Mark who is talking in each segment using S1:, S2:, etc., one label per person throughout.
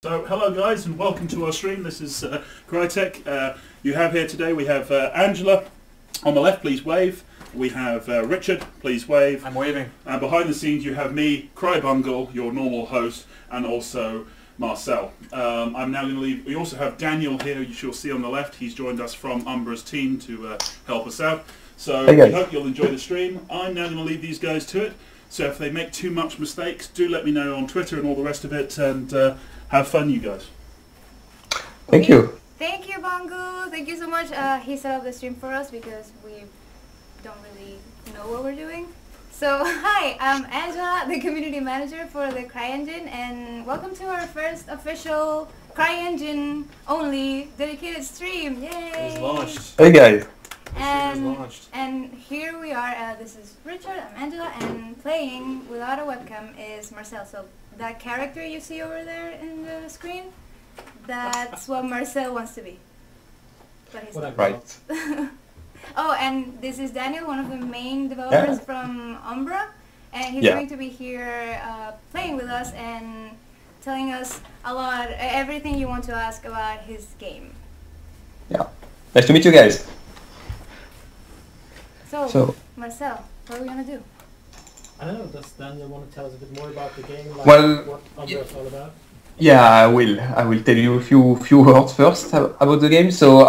S1: So hello guys and welcome to our stream. This is Crytek. You have here today, we have Angela on the left, please wave. We have Richard, please wave.
S2: I'm waving.
S1: And behind the scenes you have me, Crybungle, your normal host, and also Marcel. I'm now going to leave. We also have Daniel here, you shall see on the left. He's joined us from Umbra's team to help us out. So we hope you'll enjoy the stream. I'm now going to leave these guys to it. So if they make too much mistakes, do let me know on Twitter and all the rest of it, and have fun, you guys.
S3: Thank you.
S4: Thank you, Bangu. Thank you so much. He set up the stream for us because we don't really know what we're doing. So, hi, I'm Angela, the community manager for the CryEngine, and welcome to our first official CryEngine only dedicated stream. Yay!
S2: It's launched.
S3: Hey guys.
S4: And here we are. This is Richard, I'm Angela, and playing without a webcam is Marcel. So that character you see over there in the screen, that's what Marcel wants to be. But he's not.
S3: Right.
S4: Oh, and this is Daniel, one of the main developers from Umbra, and he's going to be here playing with us and telling us a lot, everything you want to ask about his game.
S3: Yeah. Nice to meet you guys.
S4: So Marcel, what are we going to do?
S5: I don't know, does Daniel want to tell us a bit more about the game, like what Umbra is all about?
S3: Yeah, I will. I will tell you a few words first about the game. So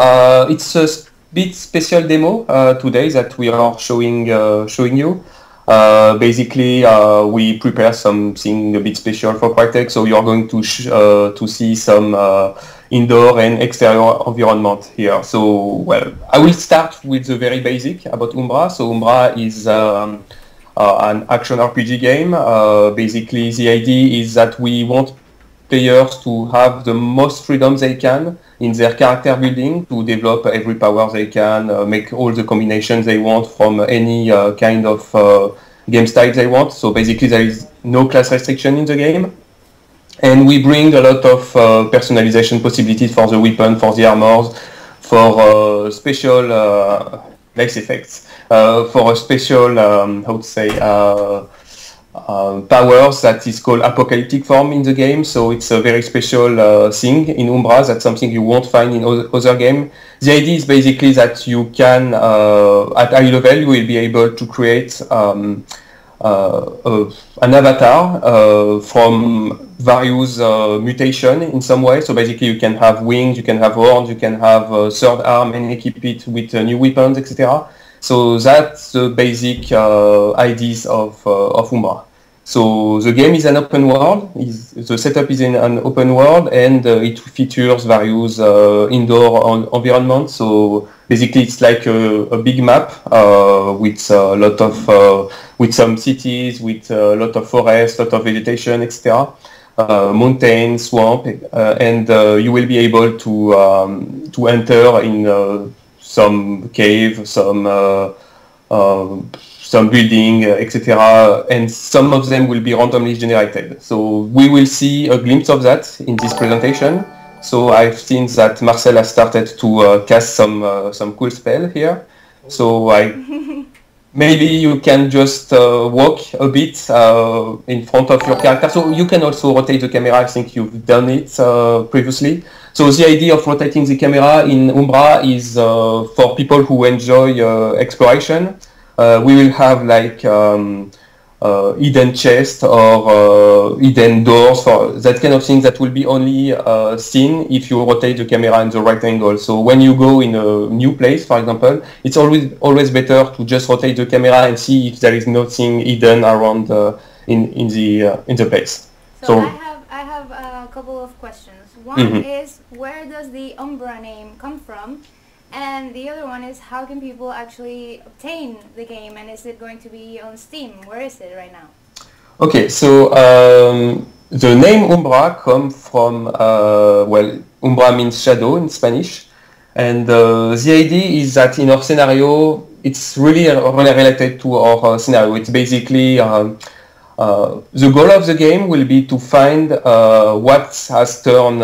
S3: it's a bit special demo today that we are showing you. Basically, we prepare something a bit special for Crytek. So you are going to see some indoor and exterior environment here. So, well, I will start with the very basic about Umbra. So Umbra is an action RPG game. Basically, the idea is that we want players to have the most freedom they can in their character building, to develop every power they can, make all the combinations they want from any kind of game style they want. So basically there is no class restriction in the game. And we bring a lot of personalization possibilities for the weapon, for the armors, for special nice effects, for a special, how to say, powers that is called apocalyptic form in the game. So it's a very special thing in Umbra. That's something you won't find in other games. The idea is basically that you can, at high level, you will be able to create an avatar from various mutation in some way. So basically you can have wings, you can have horns, you can have a third arm and equip it with new weapons, etc. So that's the basic ideas of Umbra. So the game is an open world. The setup is in an open world, and it features various indoor environments. So basically, it's like a big map with a lot of with some cities, with a lot of forest, lot of vegetation, etc. Mountain, swamp, and you will be able to enter in some cave, some building, etc. And some of them will be randomly generated. So we will see a glimpse of that in this presentation. So I've seen that Marcel has started to cast some cool spell here. So maybe you can just walk a bit in front of your character. So you can also rotate the camera. I think you've done it previously. So the idea of rotating the camera in Umbra is for people who enjoy exploration. We will have like hidden chests or hidden doors, for that kind of thing that will be only seen if you rotate the camera in the right angle. So when you go in a new place, for example, it's always better to just rotate the camera and see if there is nothing hidden around in the place.
S4: So I have a couple of questions. One is, where does the Umbra name come from? And the other one is, how can people actually obtain the game, and is it going to be on Steam? Where is it right now?
S3: Okay, so the name Umbra comes from, well, Umbra means shadow in Spanish, and the idea is that in our scenario, it's really related to our scenario. It's basically, the goal of the game will be to find what has turned,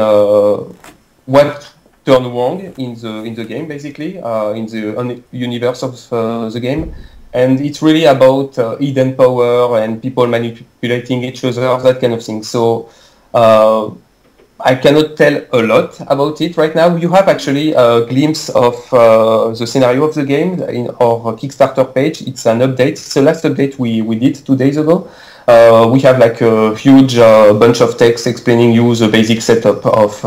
S3: turn wrong in the game, basically, in the universe of the game. And it's really about hidden power and people manipulating each other, that kind of thing. So I cannot tell a lot about it right now. You have actually a glimpse of the scenario of the game in our Kickstarter page. It's an update. It's the last update we did 2 days ago. We have like a huge bunch of text explaining you the basic setup of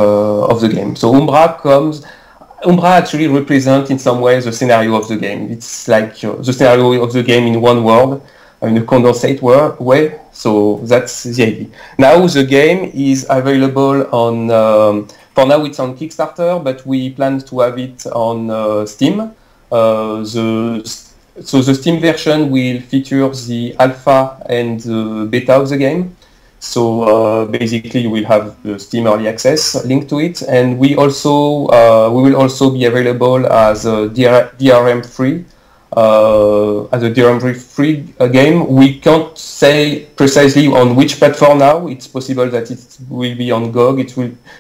S3: the game. So Umbra actually represents in some ways the scenario of the game. It's like the scenario of the game in one word, in a condensate way. So that's the idea. Now the game is available on, for now it's on Kickstarter, but we plan to have it on Steam. So the Steam version will feature the alpha and the beta of the game. So basically you will have the Steam Early Access linked to it, and we will also be available as a DRM free. As a DRM-free game. We can't say precisely on which platform now. It's possible that it will be on GOG. It's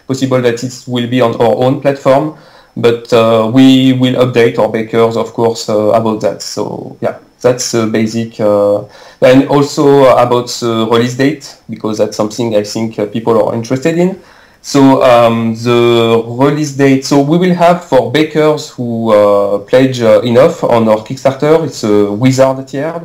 S3: possible that it will be on our own platform. But we will update our backers, of course, about that. So yeah, that's basic. And also about the release date, because that's something I think people are interested in. So the release date, so we will have for backers who pledge enough on our Kickstarter, it's a wizard tier.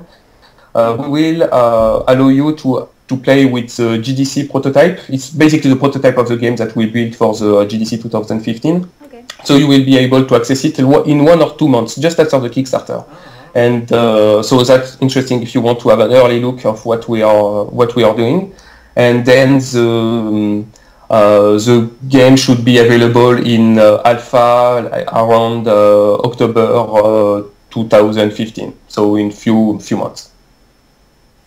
S3: We will allow you to play with the GDC prototype. It's basically the prototype of the game that we built for the GDC 2015. Okay. So you will be able to access it in 1 or 2 months, just after the Kickstarter. And so that's interesting if you want to have an early look of what we are doing. And then the game should be available in alpha around October 2015, so in few months.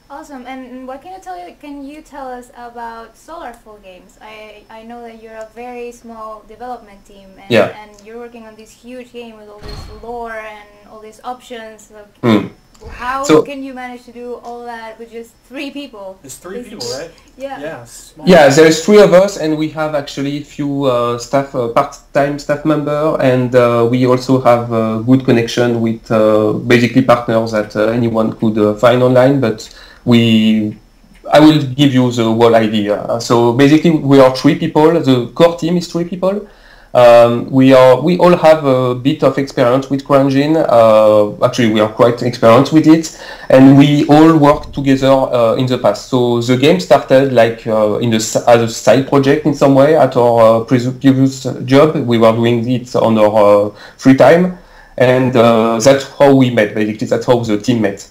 S4: Awesome. And what can you tell us about Solarfall games? I know that you're a very small development team, and you're working on this huge game with all this lore and all these options. So how can you manage to do all that with just 3 people?
S5: It's 3 people, right?
S4: Yeah.
S3: Yeah, there's 3 of us, and we have actually few part-time staff member, and we also have a good connection with basically partners that anyone could find online. But I will give you the whole idea. So basically, we are 3 people. The core team is 3 people. We all have a bit of experience with CryEngine. Actually, we are quite experienced with it, and we all worked together in the past. So the game started like as a side project in some way at our previous job. We were doing it on our free time, and that's how we met. Basically, that's how the team met,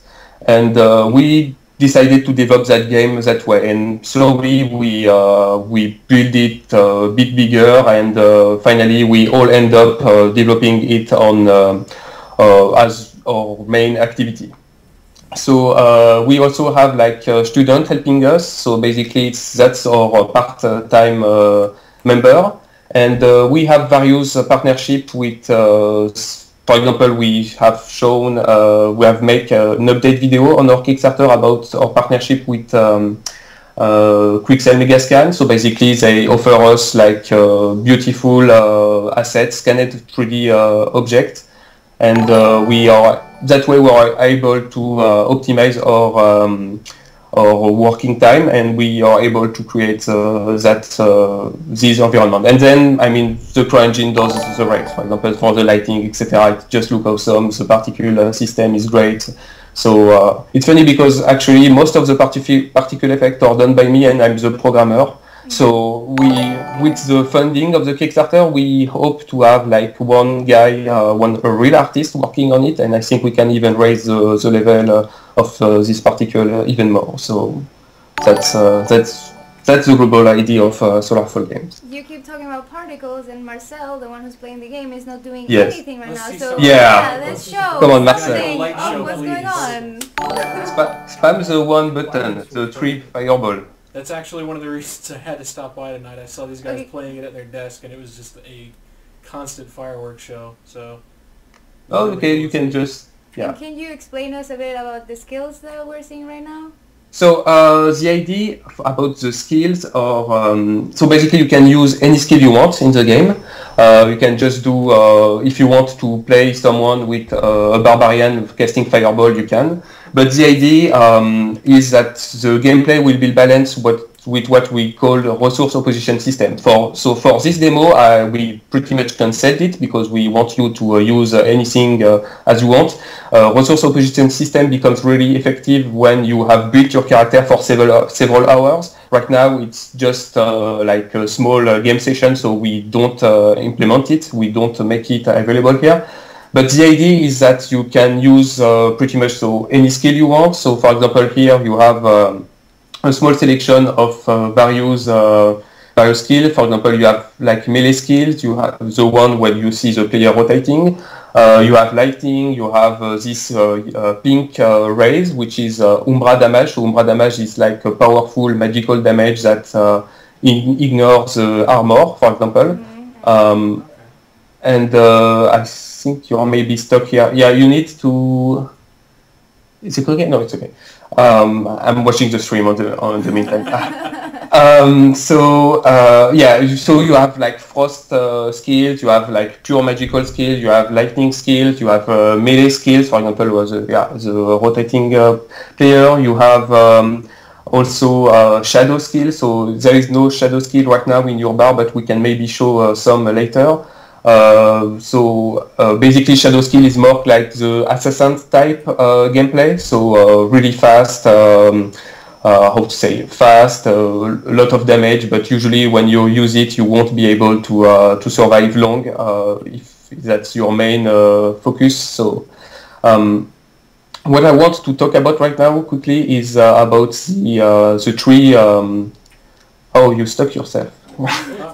S3: and we decided to develop that game that way, and slowly we build it a bit bigger, and finally we all end up developing it on as our main activity. So we also have like a student helping us. So basically that's our part-time member, and we have various partnerships with. For example, we have shown, we have made an update video on our Kickstarter about our partnership with Quixel Megascan. So basically, they offer us like beautiful assets, scanned 3D objects, and that way we are able to optimize our working time, and we are able to create this environment. And then, I mean, the CryEngine does the rest. For example, for the lighting, etc. It just looks awesome. The particle system is great. So it's funny because actually most of the particle effects are done by me, and I'm the programmer. So with the funding of the Kickstarter, we hope to have like one guy, a real artist working on it, and I think we can even raise the level of this particle even more. So that's the global idea of Solarfall games.
S4: You keep talking about particles, and Marcel, the one who's playing the game, is not doing
S3: yes.
S4: anything right now. So
S3: let's
S4: show.
S3: Come on, Marcel.
S4: What's going on?
S3: Spam the 1 button, the 3 fireball.
S5: That's actually one of the reasons I had to stop by tonight. I saw these guys playing it at their desk, and it was just a constant fireworks show. So.
S3: Oh, okay. You can just. Yeah.
S4: And can you explain us a bit about the skills that we're seeing right now?
S3: So the idea about the skills are, so basically you can use any skill you want in the game. You can just do, if you want to play someone with a barbarian casting fireball, you can. But the idea is that the gameplay will be balanced with what we call a resource opposition system. For this demo, we pretty much canceled it because we want you to use anything as you want. Resource opposition system becomes really effective when you have built your character for several hours. Right now, it's just like a small game session, so we don't implement it. We don't make it available here. But the idea is that you can use pretty much any skill you want. So, for example, here you have a small selection of various skills. For example, you have like melee skills. You have the one where you see the player rotating. You have lighting. You have this pink rays, which is Umbra damage. So Umbra damage is like a powerful magical damage that ignores armor, for example. And I think you're maybe stuck here. Yeah, you need to. Is it okay? No, it's okay. I'm watching the stream on the meantime. So you have like frost skills, you have like pure magical skills, you have lightning skills, you have melee skills. For example, was the rotating player. You have also shadow skills. So there is no shadow skill right now in your bar, but we can maybe show some later. Basically shadow skill is more like the assassin type gameplay, so really fast, fast, a lot of damage, but usually when you use it you won't be able to survive long if that's your main focus. So what I want to talk about right now quickly is about the tree. Oh, you stuck yourself.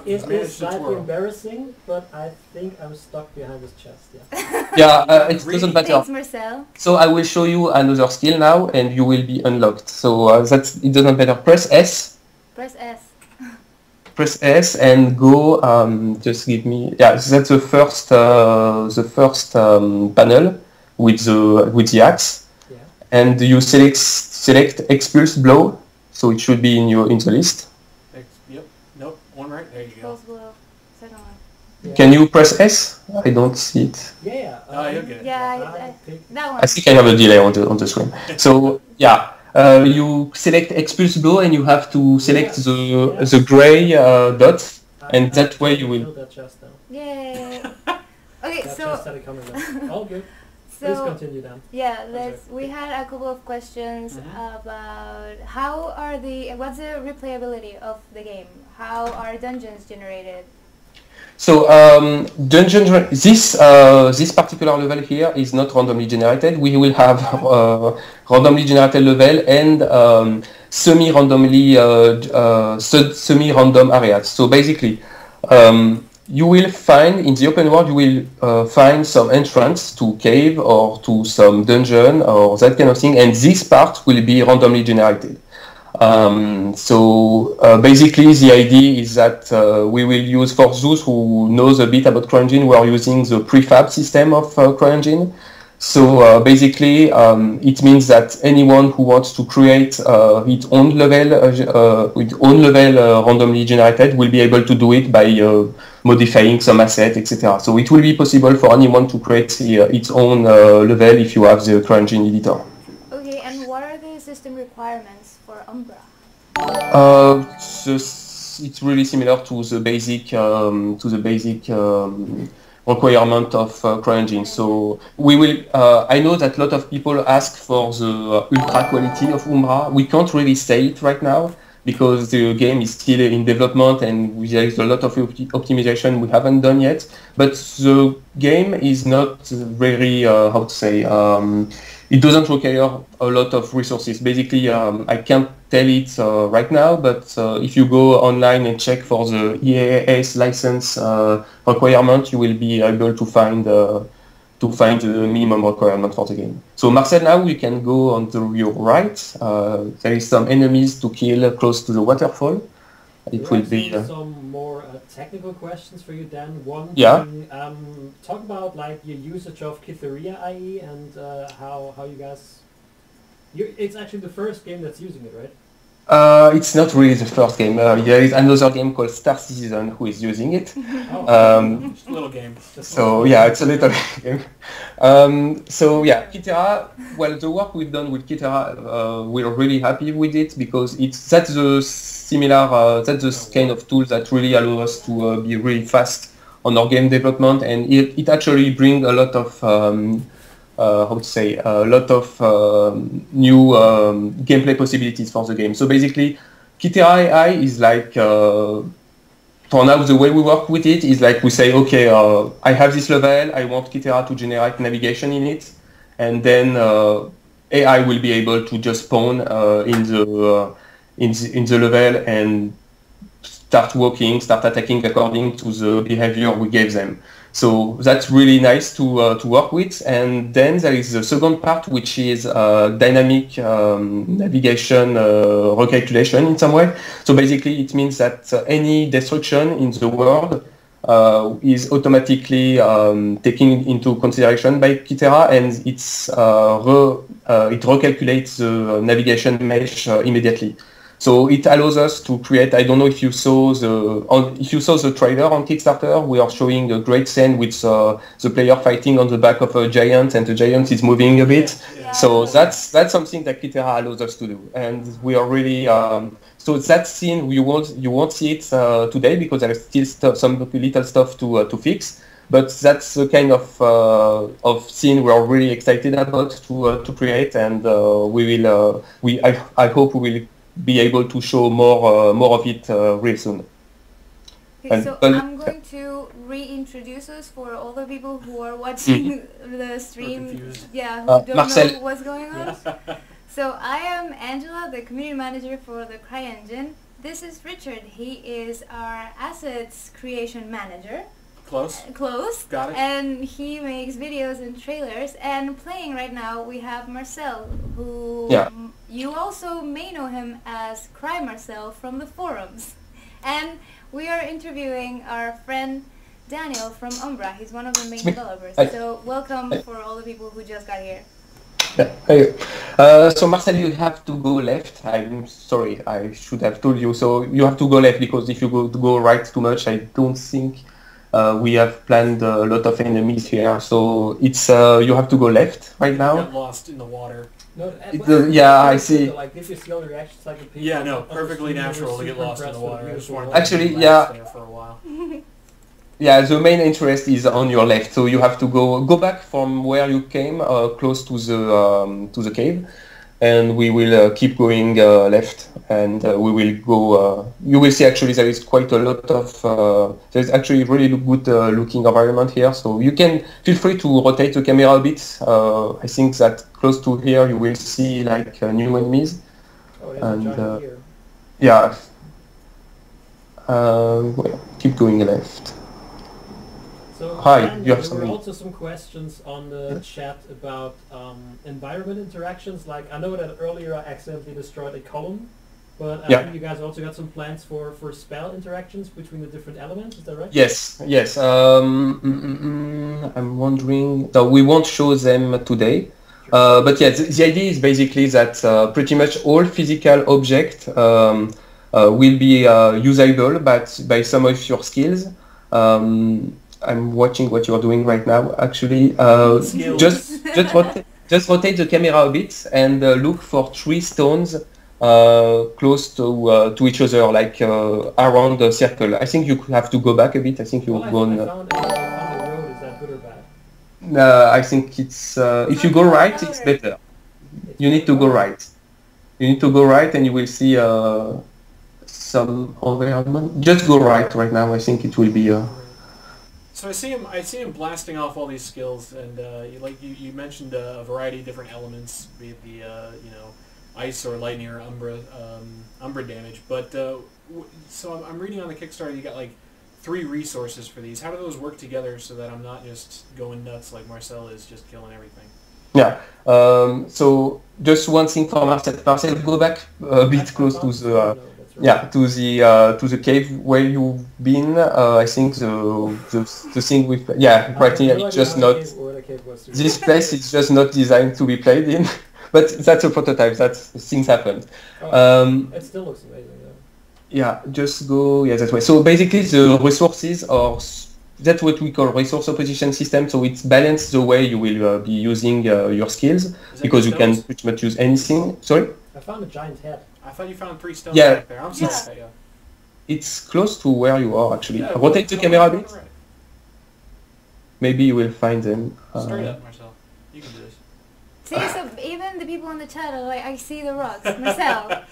S2: It is slightly embarrassing, but I think I'm stuck behind this chest.
S3: It doesn't matter.
S4: Thanks, Marcel.
S3: So I will show you another skill now, and you will be unlocked. So it doesn't matter. Press S.
S4: Press S.
S3: Press S and go. Just give me. Yeah, that's the first panel with the axe, and you select expulse blow. So it should be in the list.
S5: Right, there you go.
S4: Second one.
S3: Yeah. Can you press S? I don't see it.
S2: Yeah.
S5: You'll get it.
S4: Yeah, that one.
S3: I think I have a delay on the screen. So you select expulse blow and you have to select the gray dot, and that way you will.
S4: Yay! Okay, so.
S2: All good. Please continue then.
S4: Yeah, we had a couple of questions about what's the replayability of the game? How are dungeons generated?
S3: So this particular level here is not randomly generated. We will have randomly generated level and semi-random areas. So basically, you will find in the open world, you will find some entrance to cave or to some dungeon or that kind of thing, and this part will be randomly generated. Basically the idea is that we will use, for those who knows a bit about CryEngine, we are using the prefab system of CryEngine. So basically it means that anyone who wants to create its own level randomly generated will be able to do it by modifying some assets, etc. So it will be possible for anyone to create its own level if you have the CryEngine editor.
S4: Okay, and what are the system requirements for Umbra?
S3: It's really similar to the basic requirement of CryEngine. So we will. I know that a lot of people ask for the ultra quality of Umbra. We can't really say it right now because the game is still in development and there is a lot of optimization we haven't done yet. But the game is not very it doesn't require a lot of resources. Basically, I can't tell it right now, but if you go online and check for the EAS license requirement, you will be able to find the minimum requirement for the game. So Marcel, now you can go on your right. There is some enemies to kill close to the waterfall. It will be
S2: some more technical questions for you, Dan. One thing, talk about like your usage of Kitharia IE and how you guys. It's actually the first game that's using it, right?
S3: It's not really the first game. There is another game called Star Citizen who is using it.
S5: Just a little game.
S3: So yeah, it's a little game. So yeah, Kitera. Well, the work we've done with Kitera, we're really happy with it because that's the similar, that's the kind of tool that really allow us to be really fast on our game development, and it actually brings a lot of new gameplay possibilities for the game. So basically, Kitera AI is like, for now, the way we work with it is like we say, okay, I have this level, I want Kitera to generate navigation in it, and then AI will be able to just spawn in the level and start walking, start attacking according to the behavior we gave them. So that's really nice to work with. And then there is the second part, which is dynamic navigation recalculation in some way. So basically it means that any destruction in the world is automatically taken into consideration by Kitera, and it recalculates the navigation mesh immediately. So it allows us to create. I don't know if you saw the trailer on Kickstarter. We are showing a great scene with the player fighting on the back of a giant, and the giant is moving a bit.
S4: Yeah.
S3: So that's something that Kitera allows us to do, and we are really. So that scene you won't see it today because there is still some little stuff to fix. But that's the kind of scene we are really excited about to create, and I hope we will be able to show more of it real soon.
S4: Okay, so I'm going to reintroduce us for all the people who are watching the stream. Who don't know what's going on. So I am Angela, the community manager for the CryEngine. This is Richard. He is our assets creation manager. Close. Got it. And he makes videos and trailers. And playing right now we have Marcel, who you also may know him as Cry Marcel from the forums. And we are interviewing our friend Daniel from Umbra. He's one of the main developers. So welcome for all the people who just got here.
S3: So Marcel, you have to go left. I'm sorry, I should have told you. So you have to go left because if you go right too much, I don't think we have planned a lot of enemies here. So it's you have to go left right now.
S5: Got lost in the water.
S2: No,
S3: I see.
S2: Like if you see all the reactions, like
S5: perfectly natural to get lost in the water. I just wanted
S3: actually,
S5: there for a while.
S3: Yeah, the main interest is on your left, so you have to go back from where you came, close to the cave, and we will keep going left, and we will go. You will see actually there is quite a lot of. There's actually really good looking environment here, so you can feel free to rotate the camera a bit. I think that close to here you will see like new enemies, and yeah. Keep going left.
S2: So,
S3: hi,
S2: Dan,
S3: you have
S2: there were also some questions on the chat about environment interactions. Like, I know that earlier I accidentally destroyed a column, but I think you guys also got some plans for spell interactions between the different elements, is that right?
S3: Yes. I'm wondring, no, we won't show them today, but yeah, the idea is basically that pretty much all physical objects will be usable by some of your skills. I'm watching what you're doing right now. Actually, just rotate the camera a bit and look for 3 stones close to each other, like around the circle. I think you have to go back a bit. I think you've gone.
S2: I found a road. Is that good or bad?
S3: I think it's if you go right, it's better. You need to go right. You need to go right, and you will see some environment. Just go right now. I think it will be.
S5: So I see him blasting off all these skills, and you mentioned a variety of different elements, be it the ice or lightning or umbra damage. But so I'm reading on the Kickstarter, you got like 3 resources for these. How do those work together so that I'm not just going nuts like Marcel is, just killing everything?
S3: Yeah. So just one thing for Marcel. Marcel, go back a bit close to the. To the cave where you've been. I think the thing with right here, it's just not. This place is just not designed to be played in. but that's a prototype. That's things happen.
S2: It still looks amazing. Though.
S3: Yeah, just go that way. So basically, the resources are that's what we call resource opposition system. So it's balanced the way you will be using your skills because you can pretty much use anything. Sorry.
S2: I found a giant head.
S5: I thought you found 3 stones
S3: Yeah,
S5: back there. I'm sorry. Yeah.
S3: It's close to where you are actually.
S5: Yeah,
S3: Rotate the camera a bit.
S5: Right.
S3: Maybe you will find them.
S5: Straight up, Marcel. You can do this.
S4: See, so even the people in the chat are like, I see the rocks. Marcel,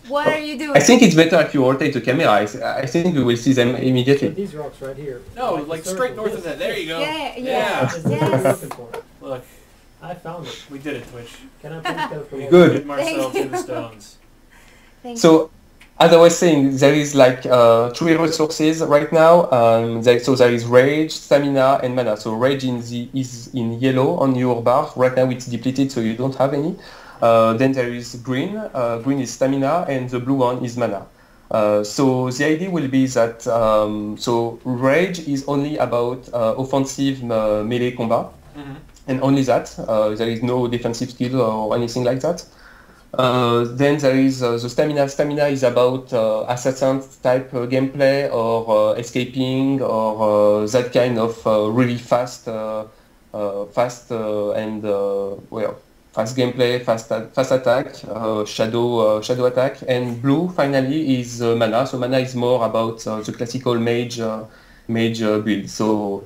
S4: what are you doing?
S3: I think it's better if you rotate the camera. I think you will see them immediately.
S2: These rocks right here.
S5: No, like straight north of that. There you go.
S4: Yeah.
S2: This is what I'm
S4: Yes.
S2: looking for.
S5: Look,
S2: I found it.
S5: we did it, Twitch.
S2: Can I please get it for
S5: We
S2: you?
S3: Good.
S5: did Marcel to the stones.
S4: Thank you.
S3: So, as I was saying, there is like 3 resources right now. So there is rage, stamina, and mana. So rage is in yellow on your bar. Right now it's depleted, so you don't have any. Then there is green. Green is stamina, and the blue one is mana. So the idea will be that so rage is only about offensive melee combat, and only that. There is no defensive skill or anything like that. Then there is the stamina. Stamina is about assassin type gameplay or escaping or that kind of really fast and fast gameplay, fast attack, shadow attack. And blue finally is mana. So mana is more about the classical mage build. So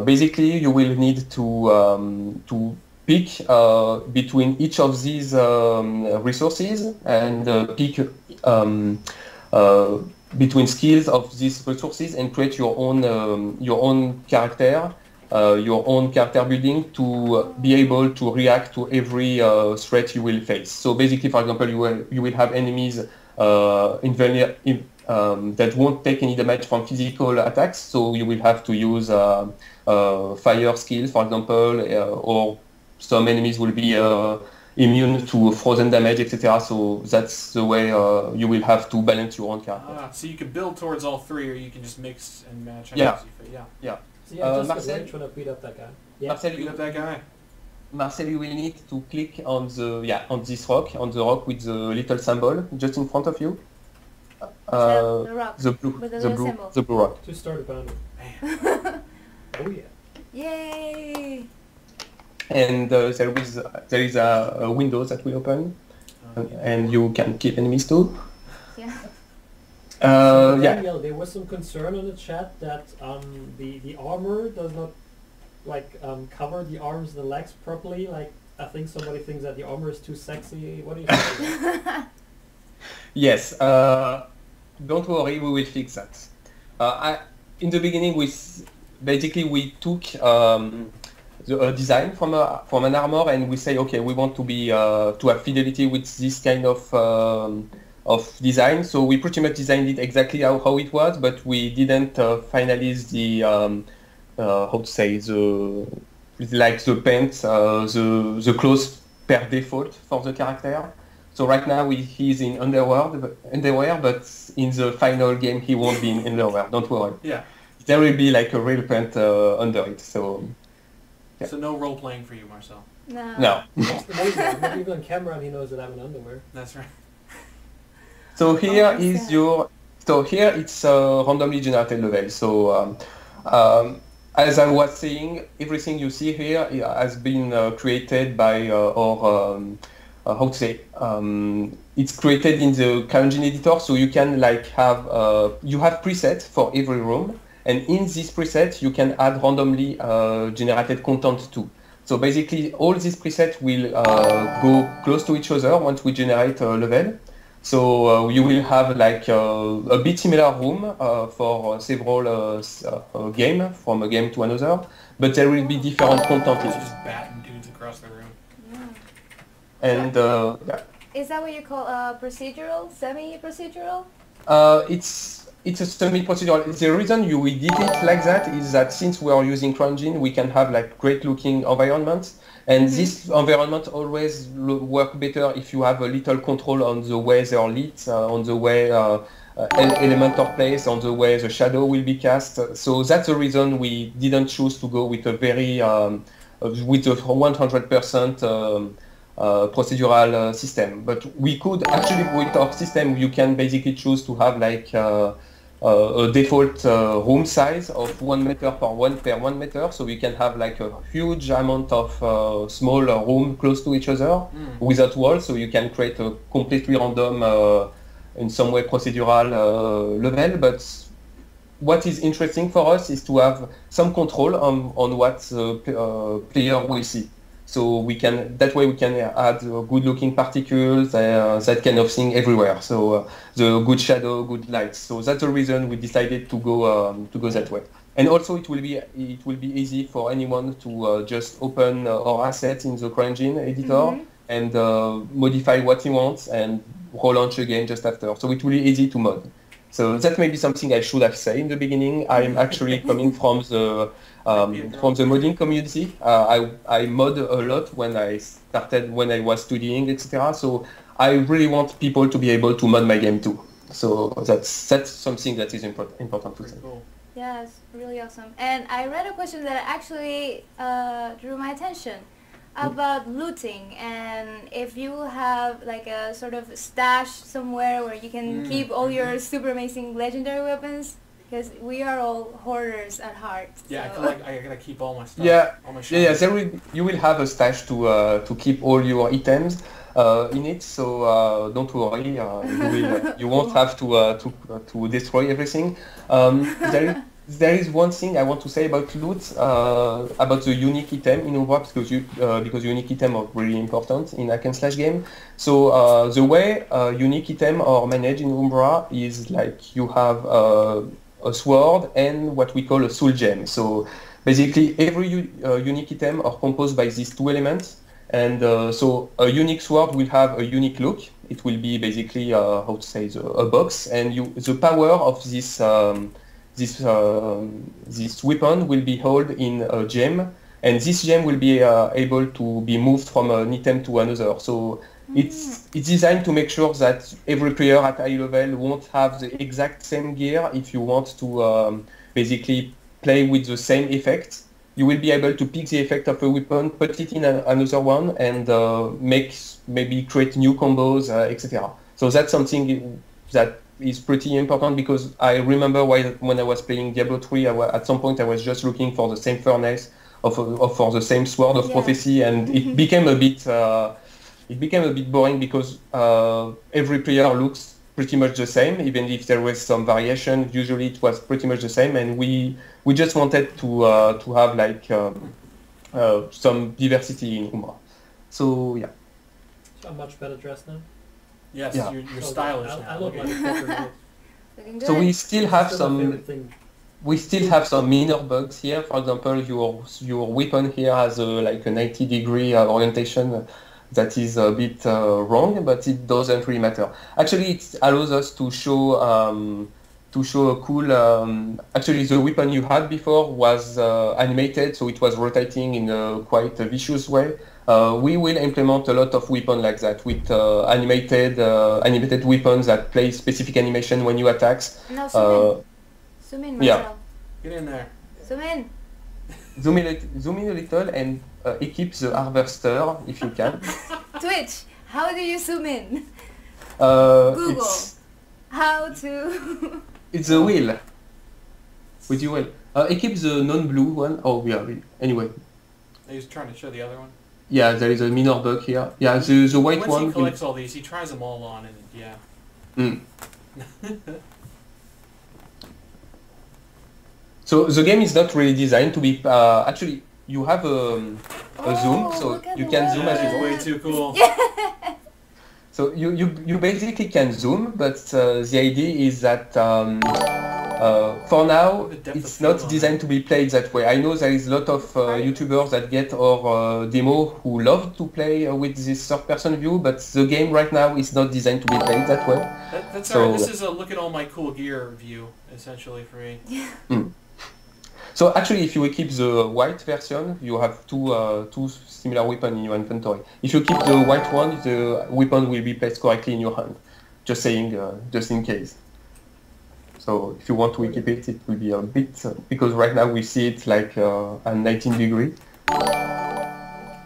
S3: basically you will need to pick between each of these resources and pick between skills of these resources and create your own character, your own character building to be able to react to every threat you will face. So basically, for example, you will have enemies that won't take any damage from physical attacks, so you will have to use fire skills, for example, or some enemies will be immune to frozen damage, etc. So that's the way you will have to balance your own character.
S5: So you can build towards all 3, or you can just mix and match.
S3: Yeah.
S2: So yeah, just
S3: Marcel,
S2: rage when I beat up that guy. Yeah.
S3: Marcel,
S5: Beat up that guy.
S3: Marcel, you will need to click on this rock, on the rock with the little symbol just in front of you.
S4: The rock.
S3: The blue,
S4: with the
S3: the
S4: little
S3: blue,
S4: symbol.
S3: the blue rock.
S2: To start a boundary. Oh yeah.
S4: Yay!
S3: And there is a window that will open, and you can kill enemies too.
S4: Yeah.
S2: So
S3: Yeah.
S2: Daniel, there was some concern on the chat that the armor does not cover the arms and the legs properly. Like I think somebody thinks that the armor is too sexy. What do you think?
S3: Yes. Don't worry, we will fix that. In the beginning, we took the design from an armor, and we say, okay, we want to be to have fidelity with this kind of design. So we pretty much designed it exactly how it was, but we didn't finalize the how to say the paint, the clothes per default for the character. So right now he's in underwear, but in the final game he won't be in underwear. Don't worry.
S5: Yeah.
S3: There will be like a real paint under it. So. Yeah.
S5: So no role playing for you, Marcel.
S4: No.
S3: No.
S2: That's amazing. I'm not even on camera and he knows that I'm in underwear.
S5: That's right.
S3: So here is your. So here it's a randomly generated level. So as I was saying, everything you see here has been created by how to say, it's created in the CryEngine editor, so you can have presets for every room, and in this preset you can add randomly generated content too. So basically all these presets will go close to each other once we generate a level. So you will have a bit similar room for several game from a game to another, but there will be different content in it.
S5: Just batting dudes across the room.
S3: And yeah.
S4: Is that what you call procedural, semi-procedural?
S3: It's a semi-procedural. The reason we did it like that is that since we are using CryEngine, we can have great-looking environments, and this environment always work better if you have a little control on the way they are lit, on the way element are placed, on the way the shadow will be cast. So that's the reason we didn't choose to go with a very with a 100% procedural system. But we could actually, with our system, you can basically choose to have like a default room size of 1 meter per 1 meter, so we can have like a huge amount of small room close to each other without walls, so you can create a completely random, in some way procedural level. But what is interesting for us is to have some control on what the player will see. So we can, that way we can add good looking particles, that kind of thing everywhere. So the good shadow, good light. So that's the reason we decided to go that way. And also it will be easy for anyone to just open our assets in the CryEngine editor and modify what he wants and relaunch again just after. So it will be easy to mod. So that may be something I should have said in the beginning. I'm actually coming from the modding community. I mod a lot when I was studying, etc. So I really want people to be able to mod my game too. So that's something that is important to say.
S5: Cool.
S4: Yeah, it's really awesome. And I read a question that actually drew my attention about looting, and if you have like a sort of stash somewhere where you can keep all your super amazing legendary weapons, because we are all hoarders at heart.
S5: Yeah,
S4: so.
S5: I gotta keep all my stuff.
S3: Yeah,
S5: all my
S3: you will have a stash to keep all your items in it. So don't worry, you won't have to destroy everything. There is one thing I want to say about loot, about the unique item in Umbra, because unique items are really important in hack and slash game. So the way unique items are managed in Umbra is like you have a sword and what we call a soul gem. So basically every unique item are composed by these two elements, and so a unique sword will have a unique look. It will be basically how to say, a box, and the power of this this weapon will be held in a gem, and this gem will be able to be moved from an item to another. So it's designed to make sure that every player at high level won't have the exact same gear. If you want to basically play with the same effect, you will be able to pick the effect of a weapon, put it in another one, and maybe create new combos, etc. So that's something that is pretty important, because I remember when I was playing Diablo 3, at some point I was just looking for the same furnace for the same sword of prophecy, and it became a bit boring, because every player looks pretty much the same, even if there was some variation. Usually it was pretty much the same, and we just wanted to have like some diversity in Umbra. So yeah.
S2: I'm much better dressed now.
S5: Yes,
S3: Yeah.
S5: You're stylish now.
S2: I look like a fucker.
S4: Looking good.
S3: So we still have
S2: Still my
S3: some.
S2: favorite thing.
S3: We still have some minor bugs here. For example, your weapon here has like a 90-degree orientation that is a bit wrong, but it doesn't really matter. Actually, it allows us to show a cool. Actually, the weapon you had before was animated, so it was rotating in a quite a vicious way. We will implement a lot of weapons like that with animated weapons that play specific animation when you attack.
S4: No, zoom in, Marcel.
S3: Yeah.
S5: Get in there.
S4: Zoom in.
S3: Zoom in a little and equip the harvester if you can.
S4: Twitch, how do you zoom in?
S3: Google.
S4: How to...
S3: It's a wheel. With your wheel. Equip the non-blue one. Oh, yeah. Anyway.
S5: He's trying to show the other one.
S3: Yeah, there is a minor bug here. Yeah, the white one.
S5: Once he collects all these, he tries them all on, and yeah.
S3: So the game is not really designed to be. Actually, you have a zoom, so you can zoom as you want.
S5: Way too cool.
S3: So you basically can zoom, but the idea is that for now it's not designed to be played that way. I know there is a lot of YouTubers that get our demo who love to play with this third-person view, but the game right now is not designed to be played that way.
S5: That's alright. This is a look at all my cool gear view, essentially, for me.
S3: So actually, if you keep the white version, you have two similar weapons in your inventory. If you keep the white one, the weapon will be placed correctly in your hand. Just saying, just in case. So if you want to equip it, it will be a bit, because right now we see it like at 19 degree.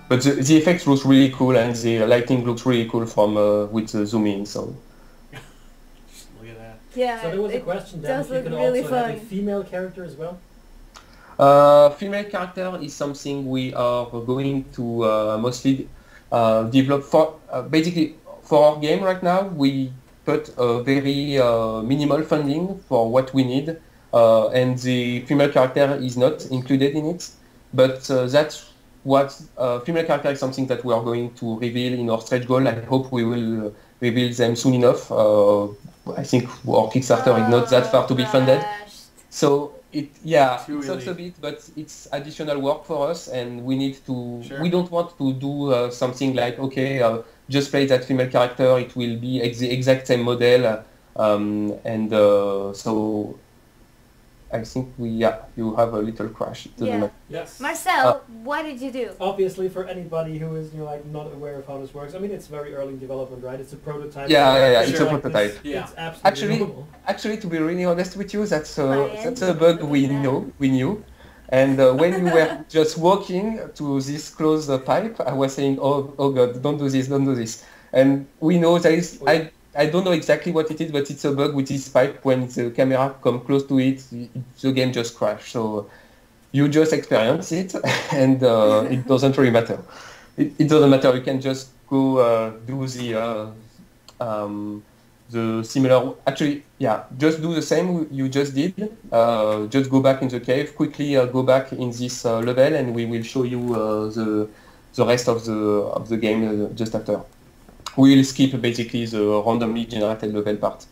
S3: But the effect looks really cool, and the lighting looks really cool from with the zoom in. So.
S5: Just look at that.
S4: Yeah.
S2: So there was a question then if you could
S4: really
S2: also have a
S4: fun.
S2: female character as well.
S3: Female character is something we are going to mostly develop for basically for our game right now. We put a very minimal funding for what we need, and the female character is not included in it. But that's what female character is something that we are going to reveal in our stretch goal. I hope we will reveal them soon enough. I think our Kickstarter is not that far to be funded. So it's also a bit, but it's additional work for us, and we need to.
S5: Sure.
S3: We don't want to do something like just play that female character. It will be the exact same model, so I think you have a little crash. It doesn't matter.
S5: Yes.
S4: Marcel, what did you do?
S2: Obviously, for anybody who is like not aware of how this works, I mean it's very early in development, right? It's a prototype.
S3: It's a
S2: like
S3: prototype.
S2: This,
S5: Yeah.
S2: It's absolutely normal.
S3: Actually, to be really honest with you, that's a bug we knew. And when you were just walking to this closed pipe, I was saying, oh God, don't do this. And we know that I don't know exactly what it is, but it's a bug with this pipe. When the camera comes close to it, the game just crashes. So you just experience it, and it doesn't really matter. It doesn't matter. You can just go do the similar. Actually, just do the same you just did. Just go back in the cave, quickly go back in this level, and we will show you the rest of the game just after. We will skip basically the randomly generated level part.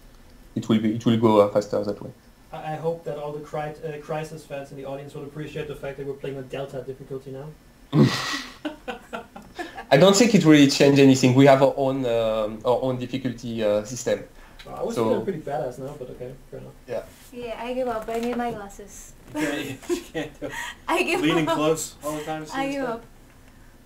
S3: It will go faster that way.
S2: I hope that all the Crisis fans in the audience will appreciate the fact that we're playing on Delta difficulty now.
S3: I don't think it really changed anything. We have our own difficulty system.
S2: I was feeling pretty badass now, but okay, fair enough.
S4: Yeah, I give up. I need my glasses.
S5: You can't do it.
S4: I give
S5: Leaning
S4: up.
S5: close all the time.
S4: I give up.